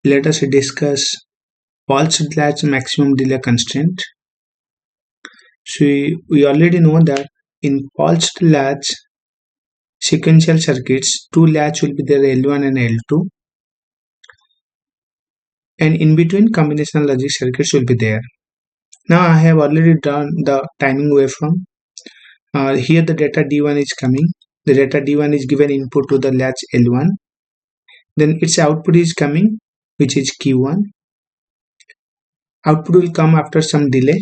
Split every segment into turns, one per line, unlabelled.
let us discuss pulsed latch maximum delay constraint. So we already know that in pulsed latch sequential circuits, two latch will be there, L1 and L2, and in between combinational logic circuits will be there. Now I have already done the timing waveform. Here the data D1 is coming. The data D1 is given input to the latch L1. Then its output is coming, which is Q1. Output will come after some delay.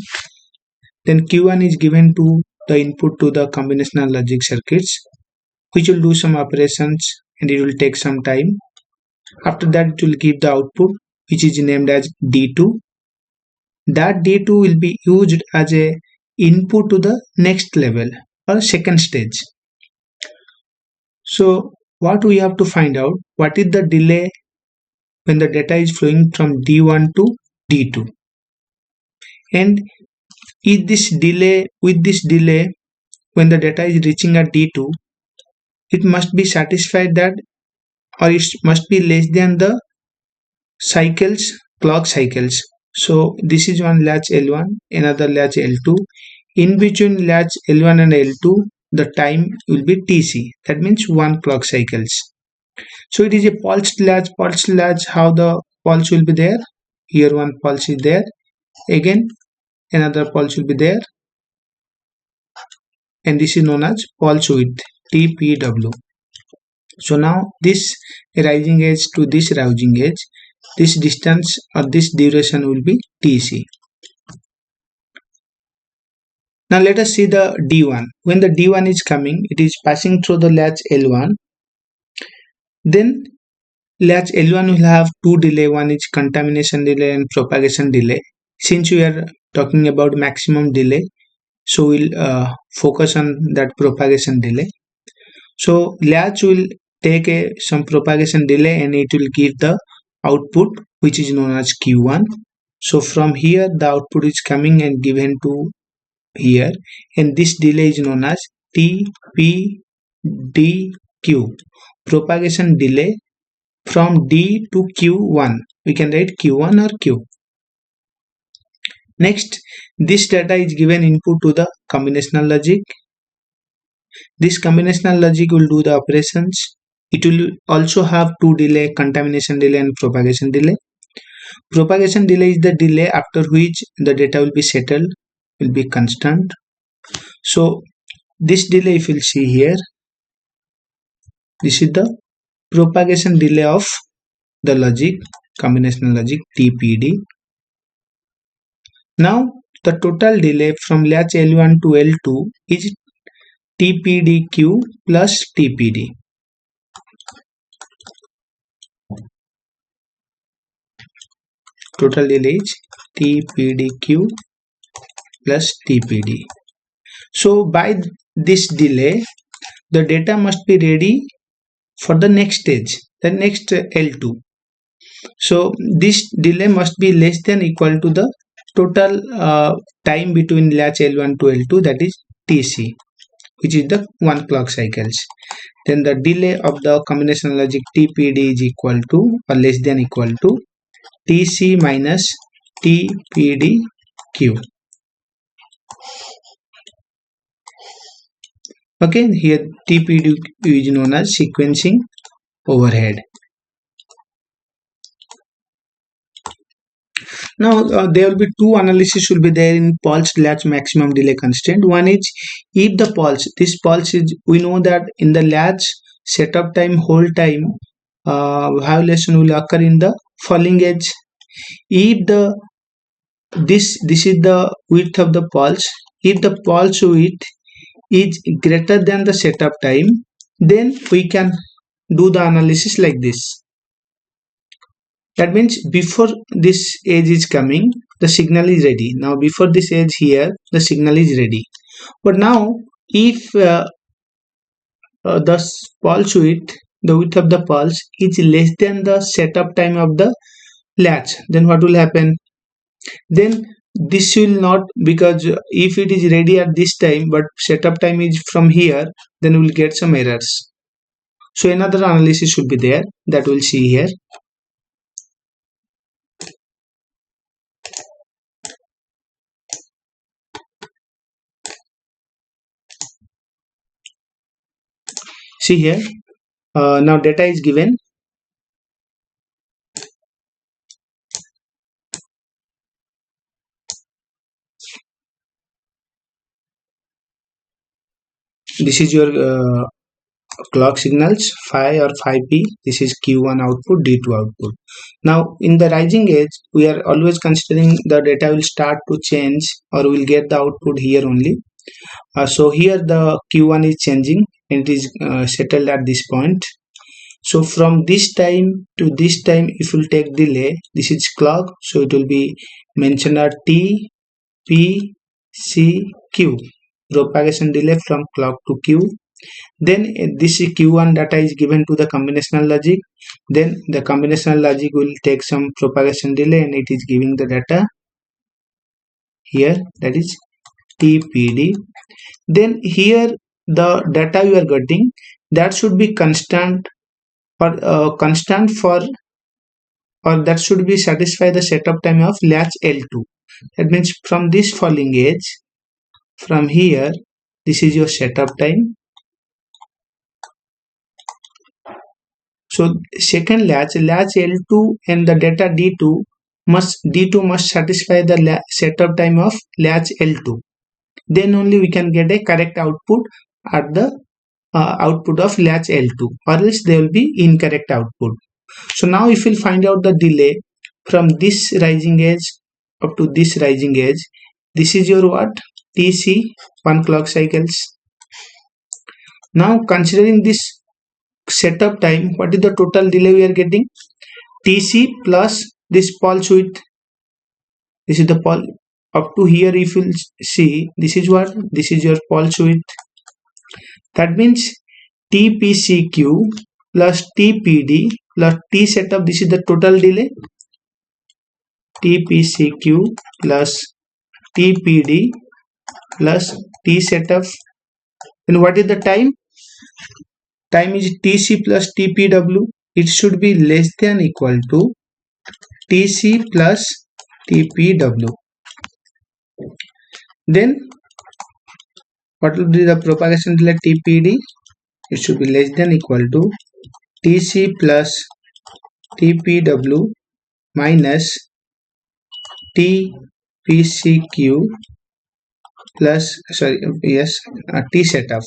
Then Q1 is given to the input to the combinational logic circuits, which will do some operations and it will take some time. After that it will give the output, which is named as D2. That D2 will be used as a input to the next level or second stage. So what we have to find out, what is the delay when the data is flowing from D1 to D2, and with this delay when the data is reaching at D2, it must be satisfied that, or it must be less than the clock cycles. So this is one latch L1, another latch L2. In between latch L1 and L2, the time will be TC, that means 1 clock cycles. So it is a pulsed latch. How the pulse will be there? Here one pulse is there, again another pulse will be there, and this is known as pulse width, TPW. So now this rising edge to this rising edge, this distance or this duration will be TC. Now let us see the D1. When the D1 is coming, it is passing through the latch L1. Then latch L1 will have two delay. One is contamination delay and propagation delay. Since we are talking about maximum delay, so we'll focus on that propagation delay. So latch will take some propagation delay and it will give the output, which is known as Q1. So from here the output is coming and given to here, and this delay is known as TPDQ, propagation delay from D to Q1. We can write Q1 or Q. Next, this data is given input to the combinational logic. This combinational logic will do the operations. It will also have two delay, contamination delay and propagation delay. Propagation delay is the delay after which the data will be settled, will be constant. So this delay, if you will see here, this is the propagation delay of the logic, combinational logic, TPD. Now the total delay from latch L1 to L2 is TPDQ plus TPD. Total delay is TPDQ plus TPD. So by this delay, the data must be ready for the next stage, the next L2. So this delay must be less than equal to the total time between latch L1 to L2, that is TC, which is the 1 clock cycles. Then the delay of the combinational logic TPD is equal to or less than equal to TC minus TPDQ. Okay, here TPD is known as sequencing overhead. Now there will be two analysis will be there in pulsed latch maximum delay constraint. One is if the pulse, this pulse is, we know that in the latch setup time, hold time, violation will occur in the falling edge. If this is the width of the pulse, if the pulse width is greater than the setup time, then we can do the analysis like this. That means before this edge is coming, the signal is ready. Now before this edge here, the signal is ready. But now if the pulse width, the width of the pulse is less than the setup time of the latch, then what will happen? Then this will not, because if it is ready at this time but setup time is from here, then we will get some errors. So another analysis should be there that we'll see here. See here, now data is given. This is your clock signals 5 or 5p. This is Q1 output, D2 output. Now in the rising edge, we are always considering the data will start to change, or will get the output here only. So here the Q1 is changing and it is settled at this point. So from this time to this time, if you take delay, this is clock, so it will be mentioned as T P C Q, propagation delay from clock to Q. Then this Q1 data is given to the combinational logic. Then the combinational logic will take some propagation delay and it is giving the data here, that is TPD. Then here the data you are getting, that should be constant, or constant for, or that should be satisfy the setup time of latch L2. That means from this falling edge, from here, this is your setup time. So second latch L2 and the data D2 must satisfy the setup time of latch L2. Then only we can get a correct output at the output of latch L2, or else there will be incorrect output. So now if we'll find out the delay from this rising edge up to this rising edge, this is your what? TC, 1 clock cycles. Now considering this setup time, what is the total delay we are getting? TC plus this pulse width. This is the pulse up to here. If you see, this is what? This is your pulse width. That means TPCQ plus TPD plus T setup. This is the total delay. TPCQ plus TPD plus T setup. And what is the time? Time is TC plus TPW. It should be less than equal to TC plus TPW. Then what will be the propagation delay TPD? It should be less than equal to TC plus TPW minus TPCQ plus T setup.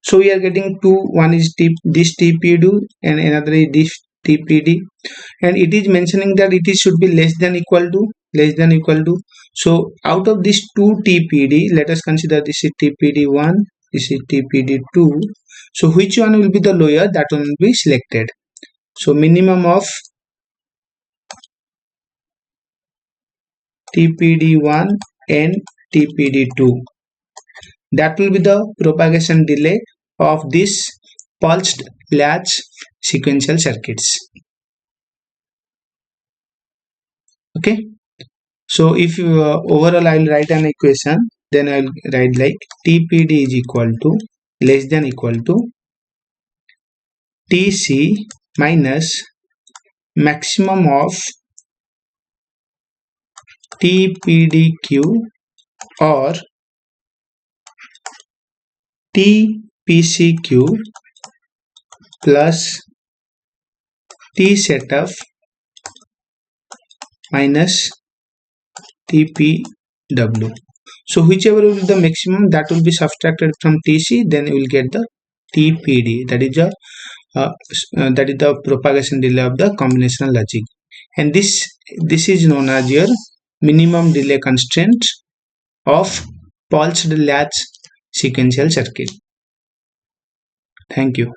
So we are getting two, one is this TPD and another is this TPD, and it is mentioning that it should be less than equal to. So out of these two TPD, let us consider this is TPD1, this is TPD2. So which one will be the lower? That one will be selected. So minimum of TPD1 and TPD2. That will be the propagation delay of this pulsed latch sequential circuits. Okay. So if you overall I will write an equation, then I will write like TPD is equal to less than equal to TC minus maximum of TPDQ or TPCQ plus T setup minus TPW. So whichever will be the maximum, that will be subtracted from TC, then you will get the TPD. That is the propagation delay of the combinational logic, and this is known as your minimum delay constraint of pulsed latch sequential circuit. Thank you.